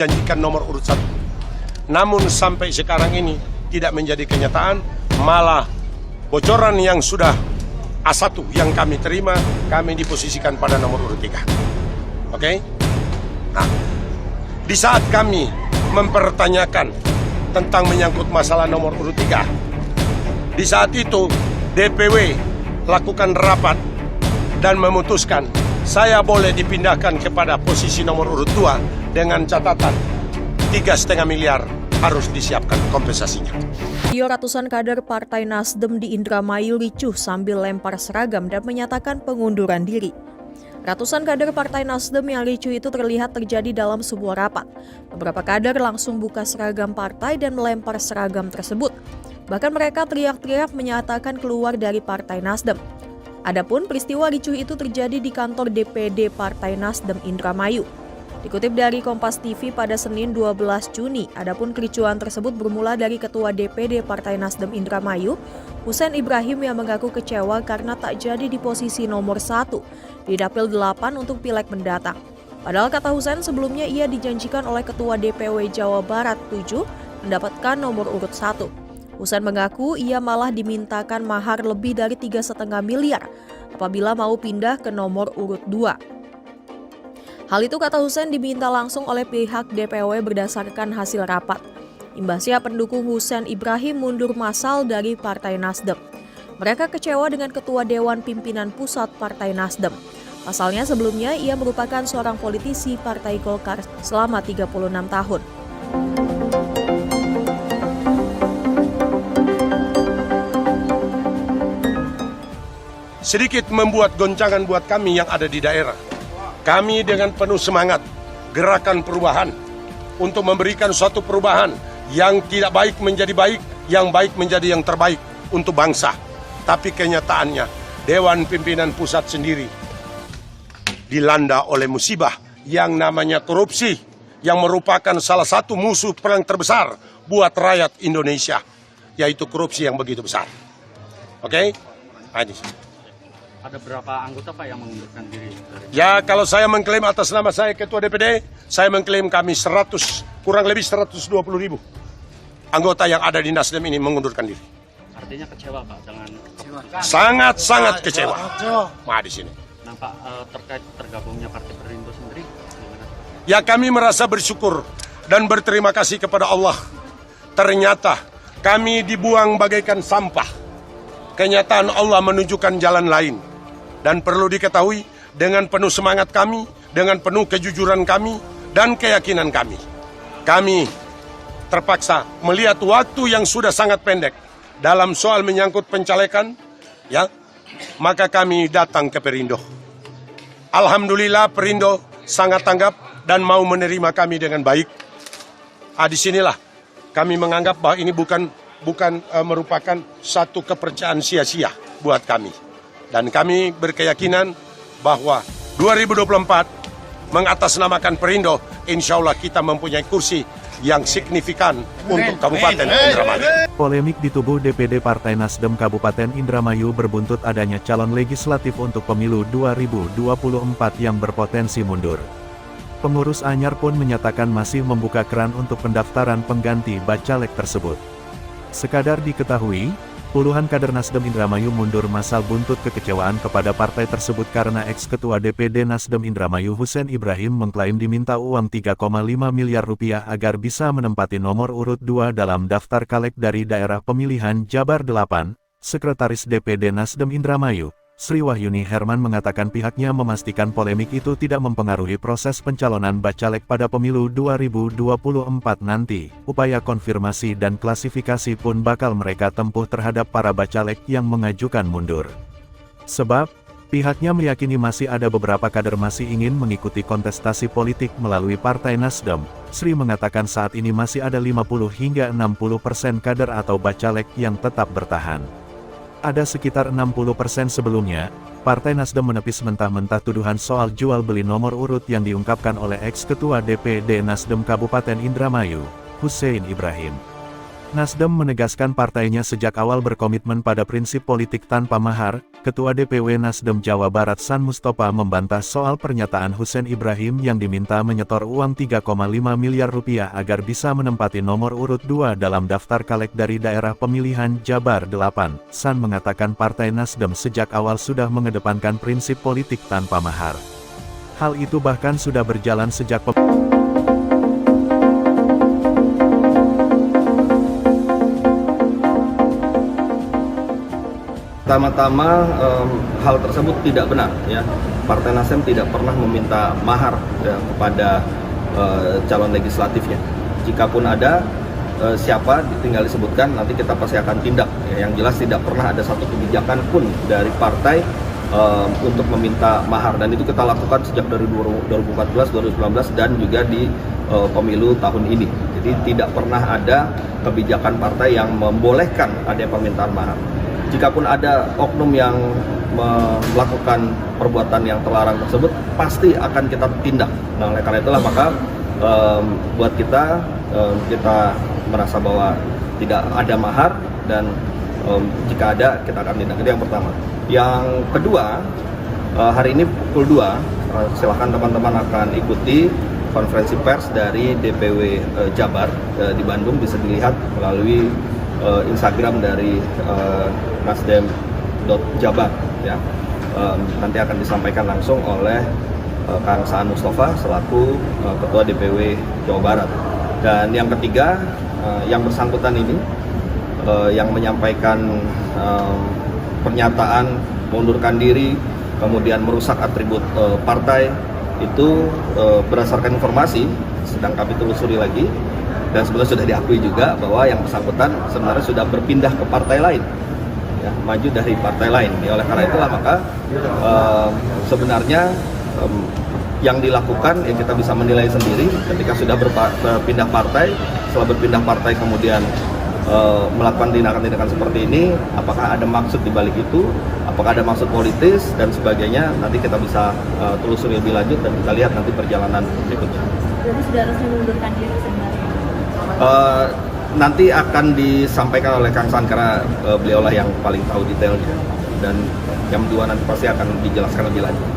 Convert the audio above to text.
janjikan nomor urut 1. Namun sampai sekarang ini tidak menjadi kenyataan, malah bocoran yang sudah A1 yang kami terima, kami diposisikan pada nomor urut 3. Oke? Nah, di saat kami mempertanyakan tentang menyangkut masalah nomor urut 3, di saat itu DPW lakukan rapat dan memutuskan saya boleh dipindahkan kepada posisi nomor urut 2 dengan catatan 3,5 miliar harus disiapkan kompensasinya. Ratusan kader Partai Nasdem di Indramayu ricuh sambil lempar seragam dan menyatakan pengunduran diri. Ratusan kader Partai Nasdem yang ricuh itu terlihat terjadi dalam sebuah rapat. Beberapa kader langsung buka seragam partai dan melempar seragam tersebut. Bahkan mereka teriak-teriak menyatakan keluar dari Partai Nasdem. Adapun peristiwa ricuh itu terjadi di kantor DPD Partai Nasdem Indramayu. Dikutip dari Kompas TV pada Senin 12 Juni, adapun kericuhan tersebut bermula dari Ketua DPD Partai Nasdem Indramayu, Husein Ibrahim yang mengaku kecewa karena tak jadi di posisi nomor 1 di Dapil 8 untuk Pileg mendatang. Padahal kata Husein sebelumnya ia dijanjikan oleh Ketua DPW Jawa Barat 7 mendapatkan nomor urut 1. Husein mengaku ia malah dimintakan mahar lebih dari 3,5 miliar apabila mau pindah ke nomor urut 2. Hal itu kata Husein diminta langsung oleh pihak DPW berdasarkan hasil rapat. Imbasnya pendukung Husein Ibrahim mundur massal dari Partai Nasdem. Mereka kecewa dengan Ketua Dewan Pimpinan Pusat Partai Nasdem. Pasalnya sebelumnya ia merupakan seorang politisi Partai Golkar selama 36 tahun. Sedikit membuat goncangan buat kami yang ada di daerah. Kami dengan penuh semangat gerakan perubahan untuk memberikan suatu perubahan yang tidak baik menjadi baik, yang baik menjadi yang terbaik untuk bangsa. Tapi kenyataannya Dewan Pimpinan Pusat sendiri dilanda oleh musibah yang namanya korupsi, yang merupakan salah satu musuh perang terbesar buat rakyat Indonesia, yaitu korupsi yang begitu besar. Oke? Ada berapa anggota Pak yang mengundurkan diri? Ya, kalau saya mengklaim atas nama saya Ketua DPD, saya mengklaim kami kurang lebih 120 ribu anggota yang ada di Nasdem ini mengundurkan diri. Artinya kecewa Pak dengan sangat kecewa. Di sini. Nah Pak, terkait tergabungnya Partai Perindo sendiri, gimana? Ya, kami merasa bersyukur dan berterima kasih kepada Allah. Ternyata kami dibuang bagaikan sampah. Kenyataan Allah menunjukkan jalan lain. Dan perlu diketahui, dengan penuh semangat kami, dengan penuh kejujuran kami, dan keyakinan kami, kami terpaksa melihat waktu yang sudah sangat pendek dalam soal menyangkut pencalekan, ya, maka kami datang ke Perindo. Alhamdulillah Perindo sangat tanggap dan mau menerima kami dengan baik. Disinilah kami menganggap bahwa ini bukan merupakan satu kepercayaan sia-sia buat kami. Dan kami berkeyakinan bahwa 2024 mengatasnamakan Perindo, insya Allah kita mempunyai kursi yang signifikan untuk Kabupaten Indramayu. Polemik di tubuh DPD Partai Nasdem Kabupaten Indramayu berbuntut adanya calon legislatif untuk pemilu 2024 yang berpotensi mundur. Pengurus anyar pun menyatakan masih membuka keran untuk pendaftaran pengganti bacalek tersebut. Sekadar diketahui, puluhan kader Nasdem Indramayu mundur massal buntut kekecewaan kepada partai tersebut karena ex-ketua DPD Nasdem Indramayu Husein Ibrahim mengklaim diminta uang 3,5 miliar rupiah agar bisa menempati nomor urut 2 dalam daftar caleg dari daerah pemilihan Jabar 8. Sekretaris DPD Nasdem Indramayu, Sri Wahyuni Herman mengatakan pihaknya memastikan polemik itu tidak mempengaruhi proses pencalonan bacalek pada pemilu 2024 nanti. Upaya konfirmasi dan klasifikasi pun bakal mereka tempuh terhadap para bacalek yang mengajukan mundur. Sebab, pihaknya meyakini masih ada beberapa kader masih ingin mengikuti kontestasi politik melalui Partai Nasdem. Sri mengatakan saat ini masih ada 50 hingga 60% kader atau bacalek yang tetap bertahan. Ada sekitar 60% sebelumnya, Partai Nasdem menepis mentah-mentah tuduhan soal jual beli nomor urut yang diungkapkan oleh ex-ketua DPD Nasdem Kabupaten Indramayu, Husein Ibrahim. Nasdem menegaskan partainya sejak awal berkomitmen pada prinsip politik tanpa mahar. Ketua DPW Nasdem Jawa Barat San Mustafa membantah soal pernyataan Hussein Ibrahim yang diminta menyetor uang 3,5 miliar rupiah agar bisa menempati nomor urut 2 dalam daftar caleg dari daerah pemilihan Jabar 8. San mengatakan partai Nasdem sejak awal sudah mengedepankan prinsip politik tanpa mahar. Hal itu bahkan sudah berjalan sejak Pertama-tama hal tersebut tidak benar ya. Partai Nasdem tidak pernah meminta mahar ya, kepada calon legislatifnya. Jikapun ada siapa tinggal disebutkan, nanti kita pasti akan tindak ya. Yang jelas tidak pernah ada satu kebijakan pun dari partai untuk meminta mahar, dan itu kita lakukan sejak dari 2014, 2019 dan juga di pemilu tahun ini. Jadi tidak pernah ada kebijakan partai yang membolehkan ada permintaan mahar. Jikapun ada oknum yang melakukan perbuatan yang terlarang tersebut, pasti akan kita tindak. Nah, oleh karena itulah maka buat kita merasa bahwa tidak ada mahar, dan jika ada kita akan tindak. Itu yang pertama. Yang kedua, hari ini pukul 2 silahkan teman-teman akan ikuti konferensi pers dari DPW Jabar di Bandung, bisa dilihat melalui Instagram dari nasdem.jabar ya. Nanti akan disampaikan langsung oleh Kang Saan Mustafa selaku Ketua DPW Jawa Barat. Dan yang ketiga, yang bersangkutan ini yang menyampaikan pernyataan mengundurkan diri, kemudian merusak atribut partai, itu berdasarkan informasi sedang kami telusuri lagi, dan sebenarnya sudah diakui juga bahwa yang bersangkutan sebenarnya sudah berpindah ke partai lain ya, maju dari partai lain ya. Oleh karena itulah maka sebenarnya yang dilakukan ya kita bisa menilai sendiri ketika sudah berpindah partai. Setelah berpindah partai kemudian melakukan tindakan-tindakan seperti ini, apakah ada maksud di balik itu, apakah ada maksud politis dan sebagainya, nanti kita bisa telusuri lebih lanjut dan kita lihat nanti perjalanan berikutnya. Jadi sudah resmi mengundurkan diri sebenarnya? Nanti akan disampaikan oleh Kang Saan karena beliaulah yang paling tahu detailnya, dan jam 2 nanti pasti akan dijelaskan lebih lanjut.